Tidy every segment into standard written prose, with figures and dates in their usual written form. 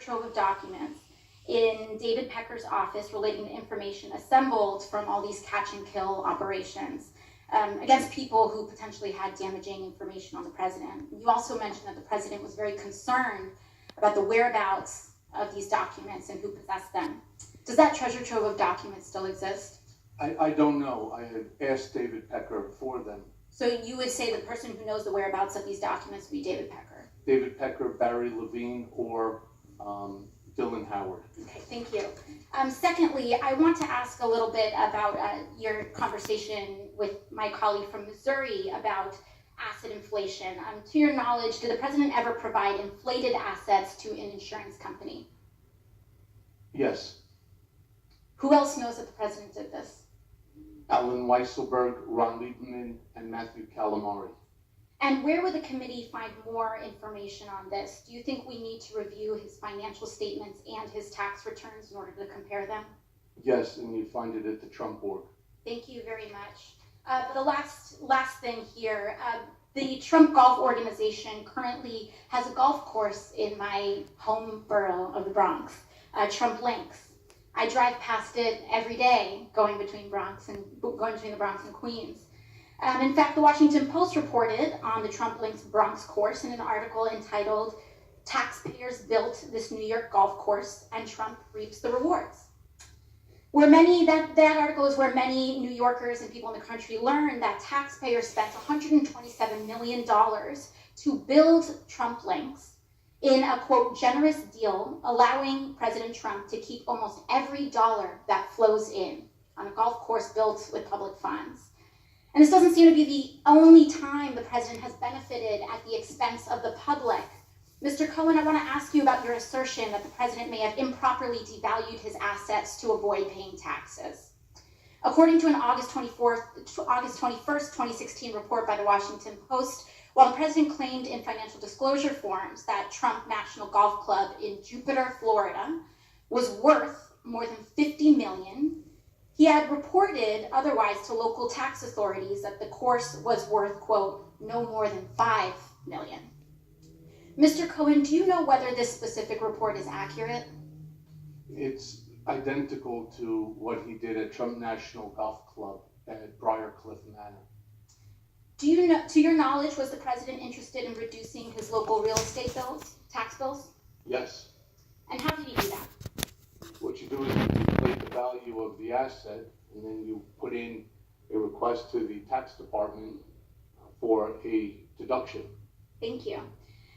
trove of documents in David Pecker's office relating to information assembled from all these catch and kill operations against people who potentially had damaging information on the president. You also mentioned that the president was very concerned about the whereabouts of these documents and who possessed them. Does that treasure trove of documents still exist? I don't know. I had asked David Pecker for them. So you would say the person who knows the whereabouts of these documents would be David Pecker? David Pecker, Barry Levine, or Dylan Howard. Okay, thank you. Secondly, I want to ask a little bit about your conversation with my colleague from Missouri about asset inflation. To your knowledge, did the president ever provide inflated assets to an insurance company? Yes. Who else knows that the president did this? Alan Weisselberg, Ron Lieberman, and Matthew Calamari. And where would the committee find more information on this? Do you think we need to review his financial statements and his tax returns in order to compare them? Yes, and you'd find it at the Trump org. Thank you very much. The last thing here, the Trump Golf Organization currently has a golf course in my home borough of the Bronx, Trump Links. I drive past it every day going between the Bronx and Queens. In fact, the Washington Post reported on the Trump Links Bronx course in an article entitled "Taxpayers Built This New York Golf Course and Trump Reaps the Rewards." That article is where many New Yorkers and people in the country learned that taxpayers spent $127 million to build Trump Links in a, quote, generous deal, allowing President Trump to keep almost every dollar that flows in on a golf course built with public funds. And this doesn't seem to be the only time the president has benefited at the expense of the public. Mr. Cohen, I want to ask you about your assertion that the president may have improperly devalued his assets to avoid paying taxes. According to an August 21st, 2016 report by the Washington Post, while the president claimed in financial disclosure forms that Trump National Golf Club in Jupiter, Florida, was worth more than $50 million, he had reported otherwise to local tax authorities that the course was worth, quote, no more than $5 million. Mr. Cohen, do you know whether this specific report is accurate? It's identical to what he did at Trump National Golf Club at Briarcliff Manor. Do you know, to your knowledge, was the president interested in reducing his local real estate bills, tax bills? Yes. And how did he do that? What you do is you inflate the value of the asset, and then you put in a request to the tax department for a deduction. Thank you.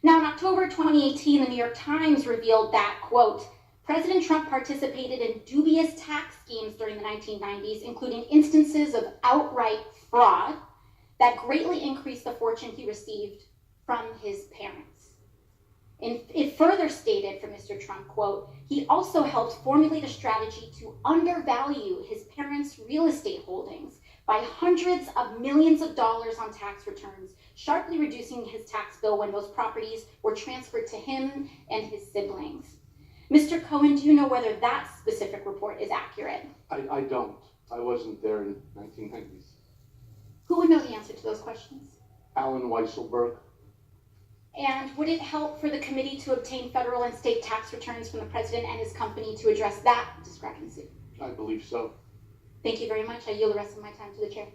Now, in October 2018, the New York Times revealed that, quote, President Trump participated in dubious tax schemes during the 1990s, including instances of outright fraud that greatly increased the fortune he received from his parents. And it further stated from Mr. Trump, quote, he also helped formulate a strategy to undervalue his parents' real estate holdings by hundreds of millions of dollars on tax returns, sharply reducing his tax bill when those properties were transferred to him and his siblings. Mr. Cohen, do you know whether that specific report is accurate? I don't. I wasn't there in 1990s. Who would know the answer to those questions? Alan Weisselberg. And would it help for the committee to obtain federal and state tax returns from the president and his company to address that discrepancy? I believe so. Thank you very much. I yield the rest of my time to the chair.